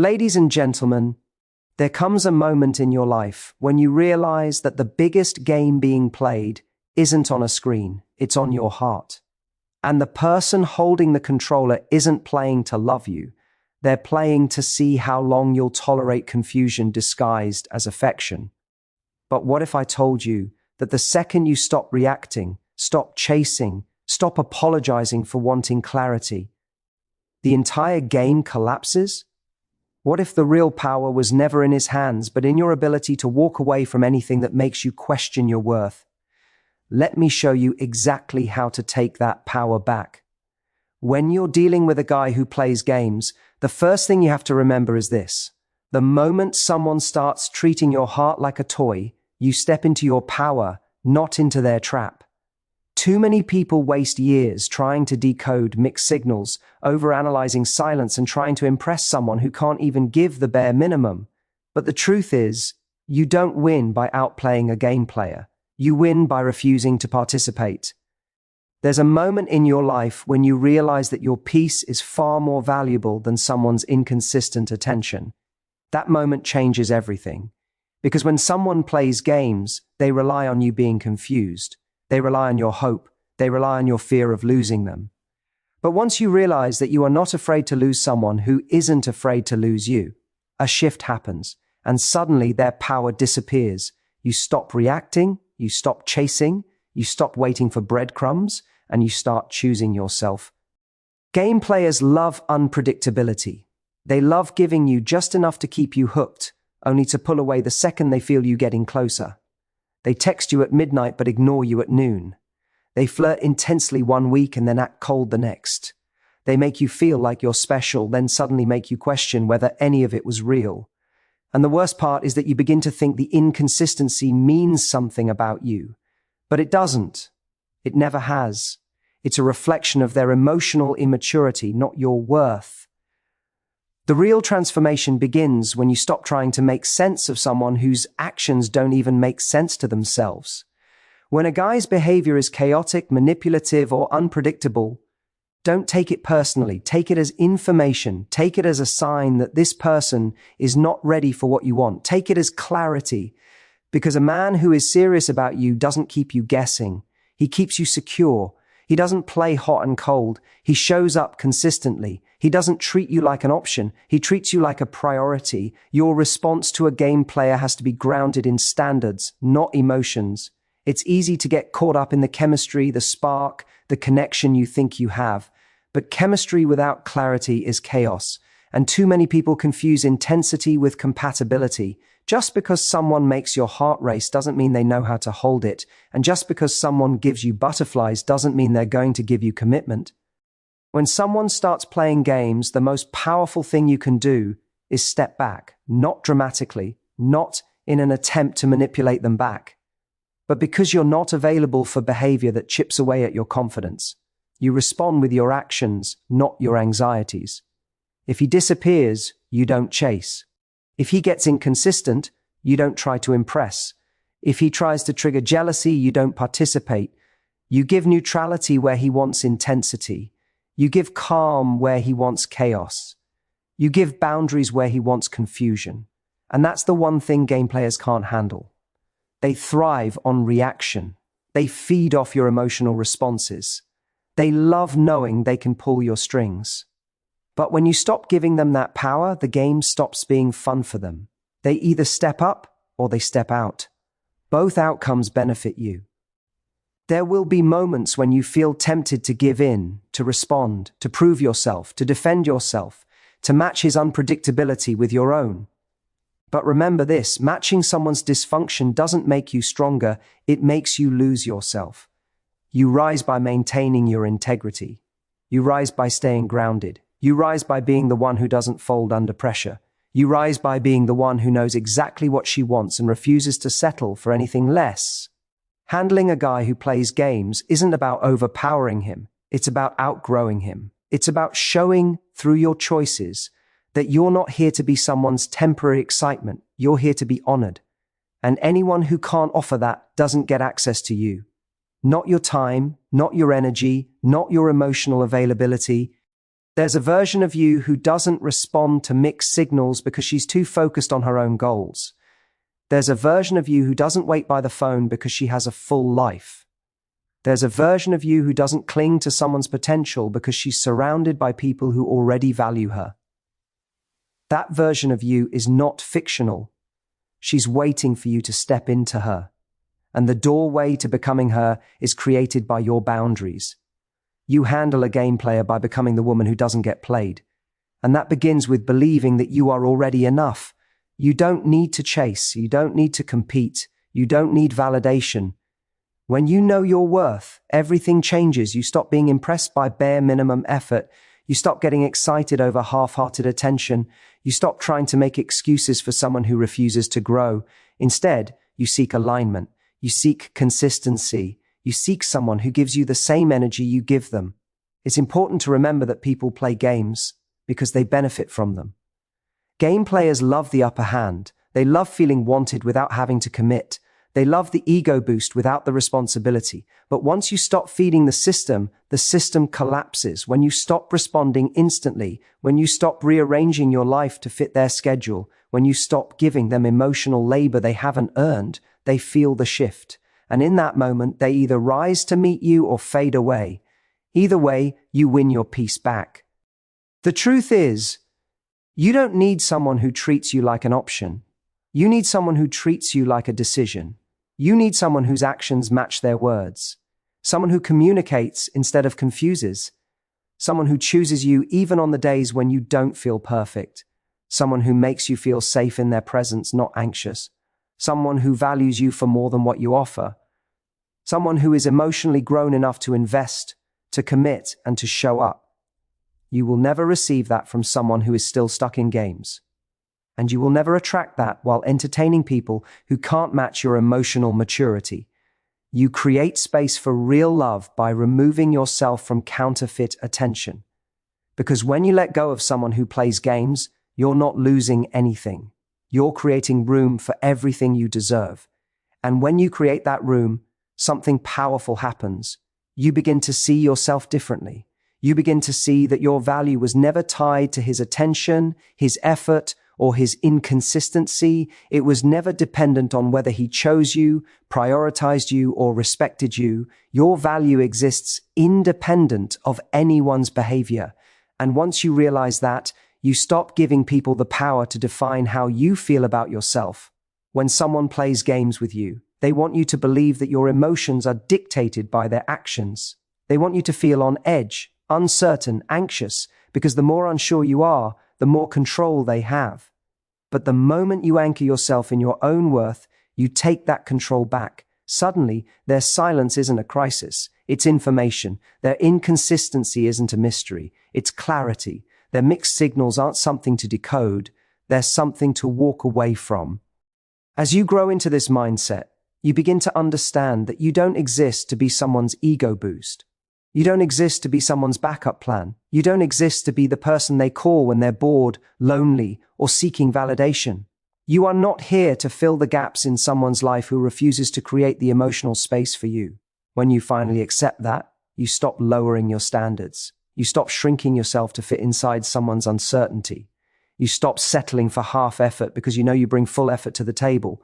Ladies and gentlemen, there comes a moment in your life when you realize that the biggest game being played isn't on a screen, it's on your heart. And the person holding the controller isn't playing to love you, they're playing to see how long you'll tolerate confusion disguised as affection. But what if I told you that the second you stop reacting, stop chasing, stop apologizing for wanting clarity, the entire game collapses? What if the real power was never in his hands, but in your ability to walk away from anything that makes you question your worth? Let me show you exactly how to take that power back. When you're dealing with a guy who plays games, the first thing you have to remember is this. The moment someone starts treating your heart like a toy, you step into your power, not into their trap. Too many people waste years trying to decode mixed signals, overanalyzing silence and trying to impress someone who can't even give the bare minimum. But the truth is, you don't win by outplaying a game player. You win by refusing to participate. There's a moment in your life when you realize that your peace is far more valuable than someone's inconsistent attention. That moment changes everything. Because when someone plays games, they rely on you being confused. They rely on your hope. They rely on your fear of losing them. But once you realize that you are not afraid to lose someone who isn't afraid to lose you, a shift happens, and suddenly their power disappears. You stop reacting, you stop chasing, you stop waiting for breadcrumbs, and you start choosing yourself. Game players love unpredictability. They love giving you just enough to keep you hooked, only to pull away the second they feel you getting closer. They text you at midnight but ignore you at noon. They flirt intensely one week and then act cold the next. They make you feel like you're special, then suddenly make you question whether any of it was real. And the worst part is that you begin to think the inconsistency means something about you. But it doesn't. It never has. It's a reflection of their emotional immaturity, not your worth. The real transformation begins when you stop trying to make sense of someone whose actions don't even make sense to themselves. When a guy's behavior is chaotic, manipulative, or unpredictable, don't take it personally. Take it as information. Take it as a sign that this person is not ready for what you want. Take it as clarity, because a man who is serious about you doesn't keep you guessing. He keeps you secure. He doesn't play hot and cold. He shows up consistently. He doesn't treat you like an option. He treats you like a priority. Your response to a game player has to be grounded in standards, not emotions. It's easy to get caught up in the chemistry, the spark, the connection you think you have. But chemistry without clarity is chaos. And too many people confuse intensity with compatibility. Just because someone makes your heart race doesn't mean they know how to hold it. And just because someone gives you butterflies doesn't mean they're going to give you commitment. When someone starts playing games, the most powerful thing you can do is step back, not dramatically, not in an attempt to manipulate them back, but because you're not available for behavior that chips away at your confidence. You respond with your actions, not your anxieties. If he disappears, you don't chase. If he gets inconsistent, you don't try to impress. If he tries to trigger jealousy, you don't participate. You give neutrality where he wants intensity. You give calm where he wants chaos. You give boundaries where he wants confusion. And that's the one thing game players can't handle. They thrive on reaction. They feed off your emotional responses. They love knowing they can pull your strings. But when you stop giving them that power, the game stops being fun for them. They either step up or they step out. Both outcomes benefit you. There will be moments when you feel tempted to give in, to respond, to prove yourself, to defend yourself, to match his unpredictability with your own. But remember this, matching someone's dysfunction doesn't make you stronger, it makes you lose yourself. You rise by maintaining your integrity. You rise by staying grounded. You rise by being the one who doesn't fold under pressure. You rise by being the one who knows exactly what she wants and refuses to settle for anything less. Handling a guy who plays games isn't about overpowering him. It's about outgrowing him. It's about showing through your choices that you're not here to be someone's temporary excitement. You're here to be honored. And anyone who can't offer that doesn't get access to you. Not your time, not your energy, not your emotional availability. There's a version of you who doesn't respond to mixed signals because she's too focused on her own goals. There's a version of you who doesn't wait by the phone because she has a full life. There's a version of you who doesn't cling to someone's potential because she's surrounded by people who already value her. That version of you is not fictional. She's waiting for you to step into her. And the doorway to becoming her is created by your boundaries. You handle a game player by becoming the woman who doesn't get played. And that begins with believing that you are already enough. You don't need to chase. You don't need to compete. You don't need validation. When you know your worth, everything changes. You stop being impressed by bare minimum effort. You stop getting excited over half-hearted attention. You stop trying to make excuses for someone who refuses to grow. Instead, you seek alignment. You seek consistency. You seek someone who gives you the same energy you give them. It's important to remember that people play games because they benefit from them. Game players love the upper hand. They love feeling wanted without having to commit. They love the ego boost without the responsibility. But once you stop feeding the system collapses. When you stop responding instantly, when you stop rearranging your life to fit their schedule, when you stop giving them emotional labor they haven't earned, they feel the shift. And in that moment, they either rise to meet you or fade away. Either way, you win your peace back. The truth is, you don't need someone who treats you like an option. You need someone who treats you like a decision. You need someone whose actions match their words. Someone who communicates instead of confuses. Someone who chooses you even on the days when you don't feel perfect. Someone who makes you feel safe in their presence, not anxious. Someone who values you for more than what you offer. Someone who is emotionally grown enough to invest, to commit, and to show up. You will never receive that from someone who is still stuck in games. And you will never attract that while entertaining people who can't match your emotional maturity. You create space for real love by removing yourself from counterfeit attention. Because when you let go of someone who plays games, you're not losing anything. You're creating room for everything you deserve. And when you create that room, something powerful happens. You begin to see yourself differently. You begin to see that your value was never tied to his attention, his effort, or his inconsistency. It was never dependent on whether he chose you, prioritized you, or respected you. Your value exists independent of anyone's behavior. And once you realize that, you stop giving people the power to define how you feel about yourself. When someone plays games with you, they want you to believe that your emotions are dictated by their actions. They want you to feel on edge, uncertain, anxious, because the more unsure you are, the more control they have. But the moment you anchor yourself in your own worth, you take that control back. Suddenly, their silence isn't a crisis. It's information. Their inconsistency isn't a mystery. It's clarity. Their mixed signals aren't something to decode. They're something to walk away from. As you grow into this mindset, you begin to understand that you don't exist to be someone's ego boost. You don't exist to be someone's backup plan. You don't exist to be the person they call when they're bored, lonely, or seeking validation. You are not here to fill the gaps in someone's life who refuses to create the emotional space for you. When you finally accept that, you stop lowering your standards. You stop shrinking yourself to fit inside someone's uncertainty. You stop settling for half effort because you know you bring full effort to the table.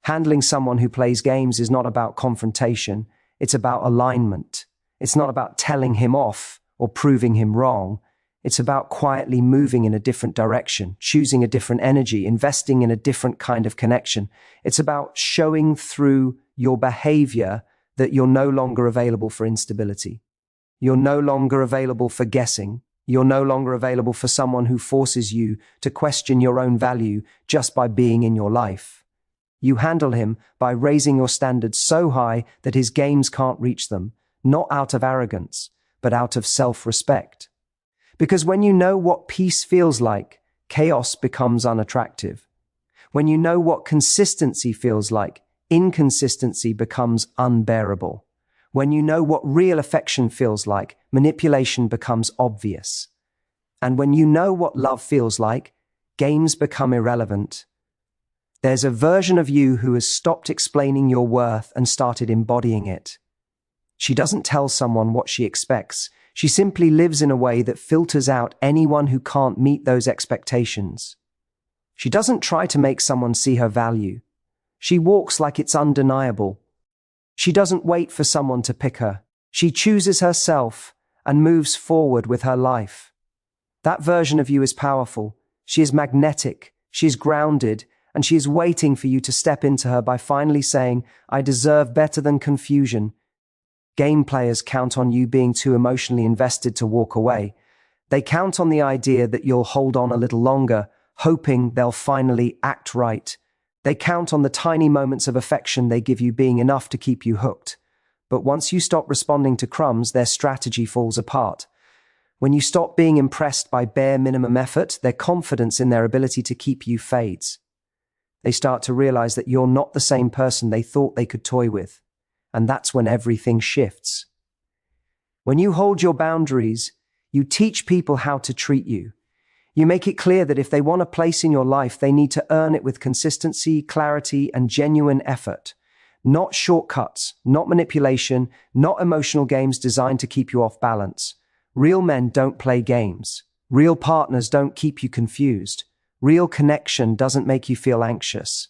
Handling someone who plays games is not about confrontation. It's about alignment. It's not about telling him off or proving him wrong. It's about quietly moving in a different direction, choosing a different energy, investing in a different kind of connection. It's about showing through your behavior that you're no longer available for instability. You're no longer available for guessing. You're no longer available for someone who forces you to question your own value just by being in your life. You handle him by raising your standards so high that his games can't reach them, not out of arrogance, but out of self-respect. Because when you know what peace feels like, chaos becomes unattractive. When you know what consistency feels like, inconsistency becomes unbearable. When you know what real affection feels like, manipulation becomes obvious. And when you know what love feels like, games become irrelevant. There's a version of you who has stopped explaining your worth and started embodying it. She doesn't tell someone what she expects. She simply lives in a way that filters out anyone who can't meet those expectations. She doesn't try to make someone see her value. She walks like it's undeniable. She doesn't wait for someone to pick her. She chooses herself and moves forward with her life. That version of you is powerful. She is magnetic. She is grounded, and she is waiting for you to step into her by finally saying, "I deserve better than confusion." Game players count on you being too emotionally invested to walk away. They count on the idea that you'll hold on a little longer, hoping they'll finally act right. They count on the tiny moments of affection they give you being enough to keep you hooked. But once you stop responding to crumbs, their strategy falls apart. When you stop being impressed by bare minimum effort, their confidence in their ability to keep you fades. They start to realize that you're not the same person they thought they could toy with. And that's when everything shifts. When you hold your boundaries, you teach people how to treat you. You make it clear that if they want a place in your life, they need to earn it with consistency, clarity, and genuine effort. Not shortcuts, not manipulation, not emotional games designed to keep you off balance. Real men don't play games. Real partners don't keep you confused. Real connection doesn't make you feel anxious.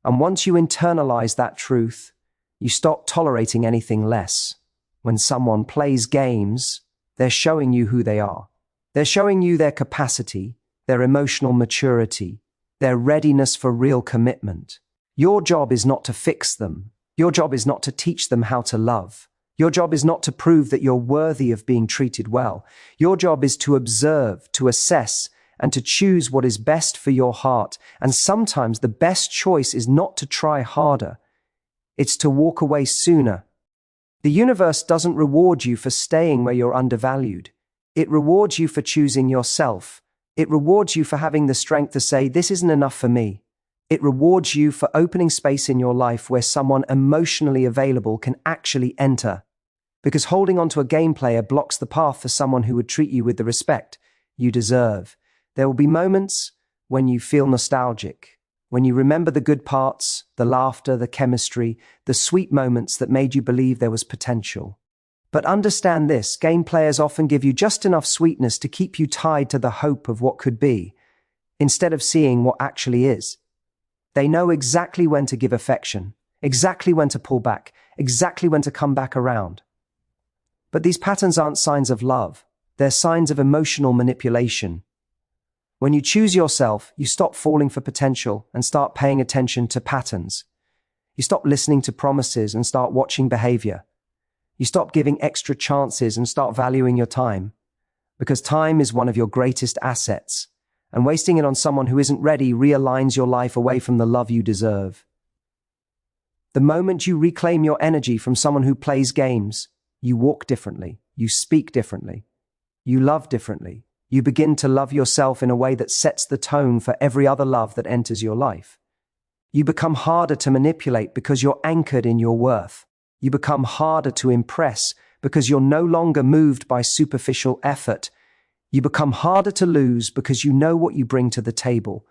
And once you internalize that truth, you stop tolerating anything less. When someone plays games, they're showing you who they are. They're showing you their capacity, their emotional maturity, their readiness for real commitment. Your job is not to fix them. Your job is not to teach them how to love. Your job is not to prove that you're worthy of being treated well. Your job is to observe, to assess, and to choose what is best for your heart. And sometimes the best choice is not to try harder. It's to walk away sooner. The universe doesn't reward you for staying where you're undervalued. It rewards you for choosing yourself. It rewards you for having the strength to say, "This isn't enough for me." It rewards you for opening space in your life where someone emotionally available can actually enter. Because holding onto a game player blocks the path for someone who would treat you with the respect you deserve. There will be moments when you feel nostalgic, when you remember the good parts, the laughter, the chemistry, the sweet moments that made you believe there was potential. But understand this, game players often give you just enough sweetness to keep you tied to the hope of what could be, instead of seeing what actually is. They know exactly when to give affection, exactly when to pull back, exactly when to come back around. But these patterns aren't signs of love. They're signs of emotional manipulation. When you choose yourself, you stop falling for potential and start paying attention to patterns. You stop listening to promises and start watching behavior. You stop giving extra chances and start valuing your time. Because time is one of your greatest assets. And wasting it on someone who isn't ready realigns your life away from the love you deserve. The moment you reclaim your energy from someone who plays games, you walk differently, you speak differently, you love differently. You begin to love yourself in a way that sets the tone for every other love that enters your life. You become harder to manipulate because you're anchored in your worth. You become harder to impress because you're no longer moved by superficial effort. You become harder to lose because you know what you bring to the table.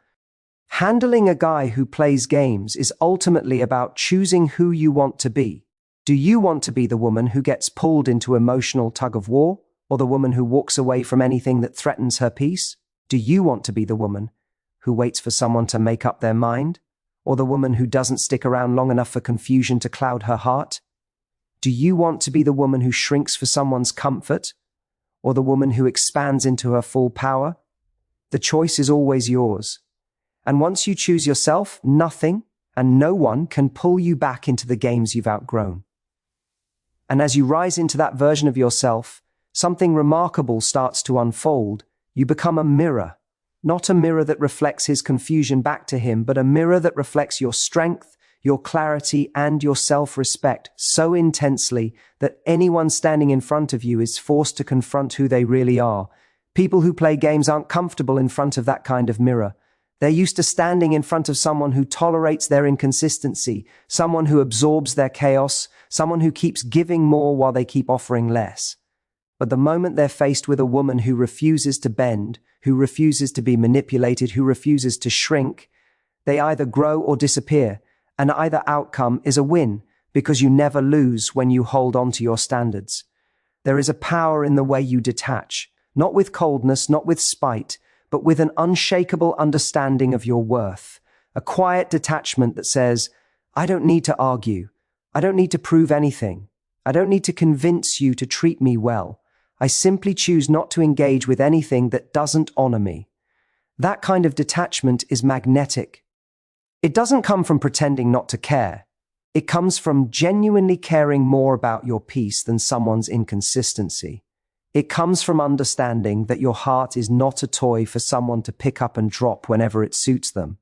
Handling a guy who plays games is ultimately about choosing who you want to be. Do you want to be the woman who gets pulled into emotional tug-of-war, or the woman who walks away from anything that threatens her peace? Do you want to be the woman who waits for someone to make up their mind, or the woman who doesn't stick around long enough for confusion to cloud her heart? Do you want to be the woman who shrinks for someone's comfort, or the woman who expands into her full power? The choice is always yours. And once you choose yourself, nothing and no one can pull you back into the games you've outgrown. And as you rise into that version of yourself, something remarkable starts to unfold. You become a mirror, not a mirror that reflects his confusion back to him, but a mirror that reflects your strength, your clarity, and your self-respect so intensely that anyone standing in front of you is forced to confront who they really are. People who play games aren't comfortable in front of that kind of mirror. They're used to standing in front of someone who tolerates their inconsistency, someone who absorbs their chaos, someone who keeps giving more while they keep offering less. But the moment they're faced with a woman who refuses to bend, who refuses to be manipulated, who refuses to shrink, they either grow or disappear, and either outcome is a win, because you never lose when you hold on to your standards. There is a power in the way you detach, not with coldness, not with spite, but with an unshakable understanding of your worth. A quiet detachment that says, I don't need to argue. I don't need to prove anything. I don't need to convince you to treat me well. I simply choose not to engage with anything that doesn't honor me. That kind of detachment is magnetic. It doesn't come from pretending not to care. It comes from genuinely caring more about your peace than someone's inconsistency. It comes from understanding that your heart is not a toy for someone to pick up and drop whenever it suits them.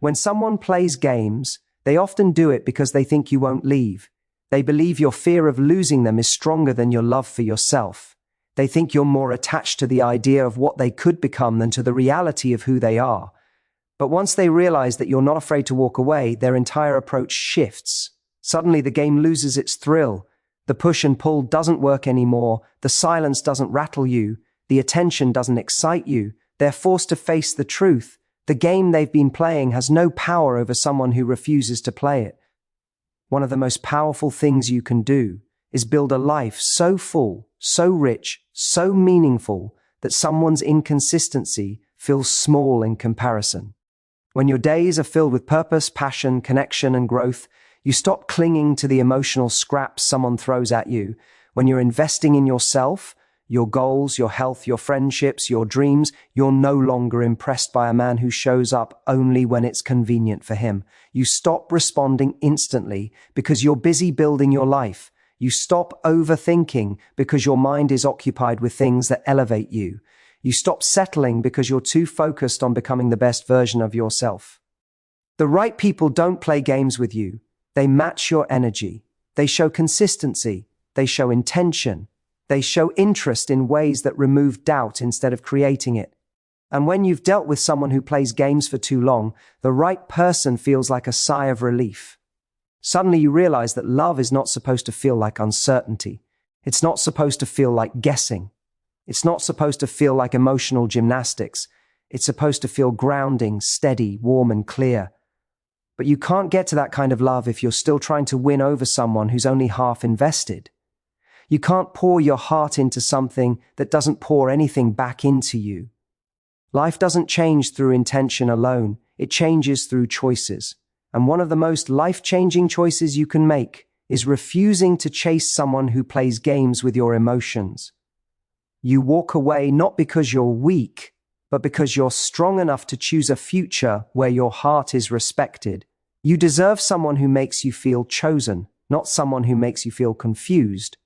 When someone plays games, they often do it because they think you won't leave. They believe your fear of losing them is stronger than your love for yourself. They think you're more attached to the idea of what they could become than to the reality of who they are. But once they realize that you're not afraid to walk away, their entire approach shifts. Suddenly the game loses its thrill. The push and pull doesn't work anymore. The silence doesn't rattle you. The attention doesn't excite you. They're forced to face the truth. The game they've been playing has no power over someone who refuses to play it. One of the most powerful things you can do is build a life so full, so rich, so meaningful that someone's inconsistency feels small in comparison. When your days are filled with purpose, passion, connection, and growth, you stop clinging to the emotional scraps someone throws at you. When you're investing in yourself, your goals, your health, your friendships, your dreams, you're no longer impressed by a man who shows up only when it's convenient for him. You stop responding instantly because you're busy building your life. You stop overthinking because your mind is occupied with things that elevate you. You stop settling because you're too focused on becoming the best version of yourself. The right people don't play games with you. They match your energy. They show consistency. They show intention. They show interest in ways that remove doubt instead of creating it. And when you've dealt with someone who plays games for too long, the right person feels like a sigh of relief. Suddenly you realize that love is not supposed to feel like uncertainty. It's not supposed to feel like guessing. It's not supposed to feel like emotional gymnastics. It's supposed to feel grounding, steady, warm, and clear. But you can't get to that kind of love if you're still trying to win over someone who's only half invested. You can't pour your heart into something that doesn't pour anything back into you. Life doesn't change through intention alone. It changes through choices. And one of the most life-changing choices you can make is refusing to chase someone who plays games with your emotions. You walk away not because you're weak, but because you're strong enough to choose a future where your heart is respected. You deserve someone who makes you feel chosen, not someone who makes you feel confused.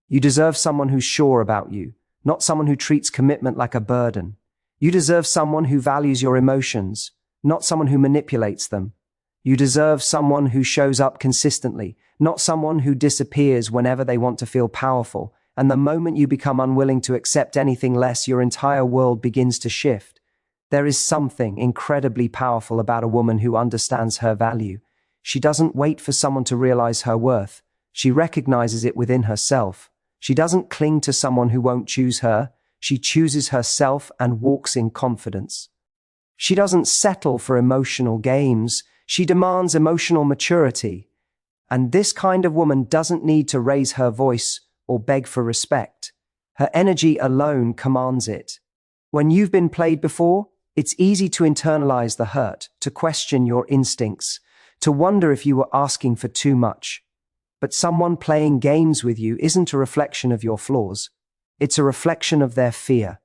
You deserve someone who's sure about you, not someone who treats commitment like a burden. You deserve someone who values your emotions, not someone who manipulates them. You deserve someone who shows up consistently, not someone who disappears whenever they want to feel powerful. And the moment you become unwilling to accept anything less, your entire world begins to shift. There is something incredibly powerful about a woman who understands her value. She doesn't wait for someone to realize her worth. She recognizes it within herself. She doesn't cling to someone who won't choose her. She chooses herself and walks in confidence. She doesn't settle for emotional games. She demands emotional maturity. And this kind of woman doesn't need to raise her voice or beg for respect. Her energy alone commands it. When you've been played before, it's easy to internalize the hurt, to question your instincts, to wonder if you were asking for too much. But someone playing games with you isn't a reflection of your flaws. It's a reflection of their fear.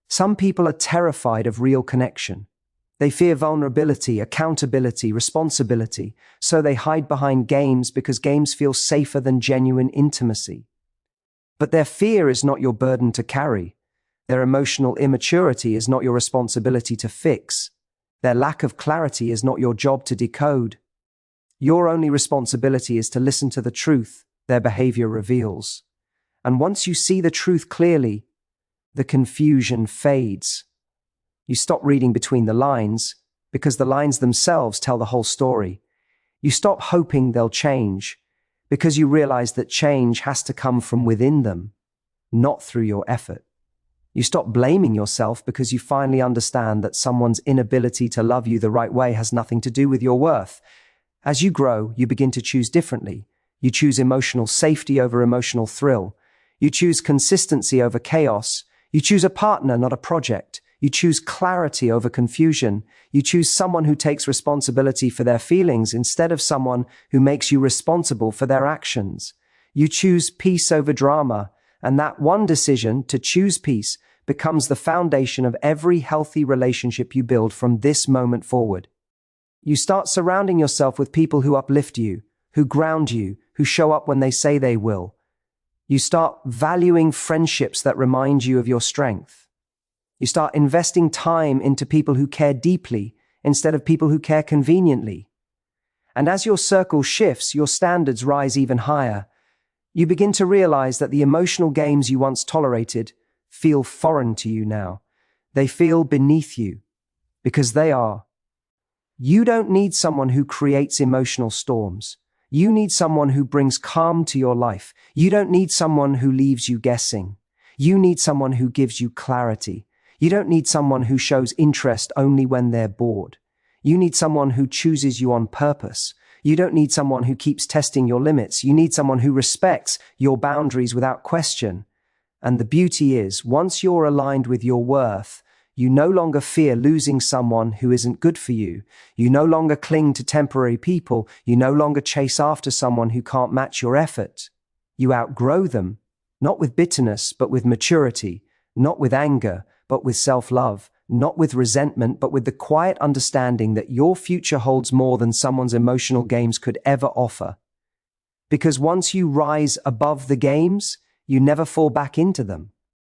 Some people are terrified of real connection. They fear vulnerability, accountability, responsibility, so they hide behind games because games feel safer than genuine intimacy. But their fear is not your burden to carry. Their emotional immaturity is not your responsibility to fix. Their lack of clarity is not your job to decode. Your only responsibility is to listen to the truth their behavior reveals. And once you see the truth clearly, the confusion fades. You stop reading between the lines because the lines themselves tell the whole story. You stop hoping they'll change because you realize that change has to come from within them, not through your effort. You stop blaming yourself because you finally understand that someone's inability to love you the right way has nothing to do with your worth. As you grow, you begin to choose differently. You choose emotional safety over emotional thrill. You choose consistency over chaos. You choose a partner, not a project. You choose clarity over confusion. You choose someone who takes responsibility for their feelings instead of someone who makes you responsible for their actions. You choose peace over drama, and that one decision to choose peace becomes the foundation of every healthy relationship you build from this moment forward. You start surrounding yourself with people who uplift you, who ground you, who show up when they say they will. You start valuing friendships that remind you of your strength. You start investing time into people who care deeply instead of people who care conveniently. And as your circle shifts, your standards rise even higher. You begin to realize that the emotional games you once tolerated feel foreign to you now. They feel beneath you, because they are. You don't need someone who creates emotional storms. You need someone who brings calm to your life. You don't need someone who leaves you guessing. You need someone who gives you clarity. You don't need someone who shows interest only when they're bored. You need someone who chooses you on purpose. You don't need someone who keeps testing your limits. You need someone who respects your boundaries without question. And the beauty is, once you're aligned with your worth, you no longer fear losing someone who isn't good for you. You no longer cling to temporary people. You no longer chase after someone who can't match your effort. You outgrow them, not with bitterness, but with maturity, not with anger, but with self-love, not with resentment, but with the quiet understanding that your future holds more than someone's emotional games could ever offer. Because once you rise above the games, you never fall back into them.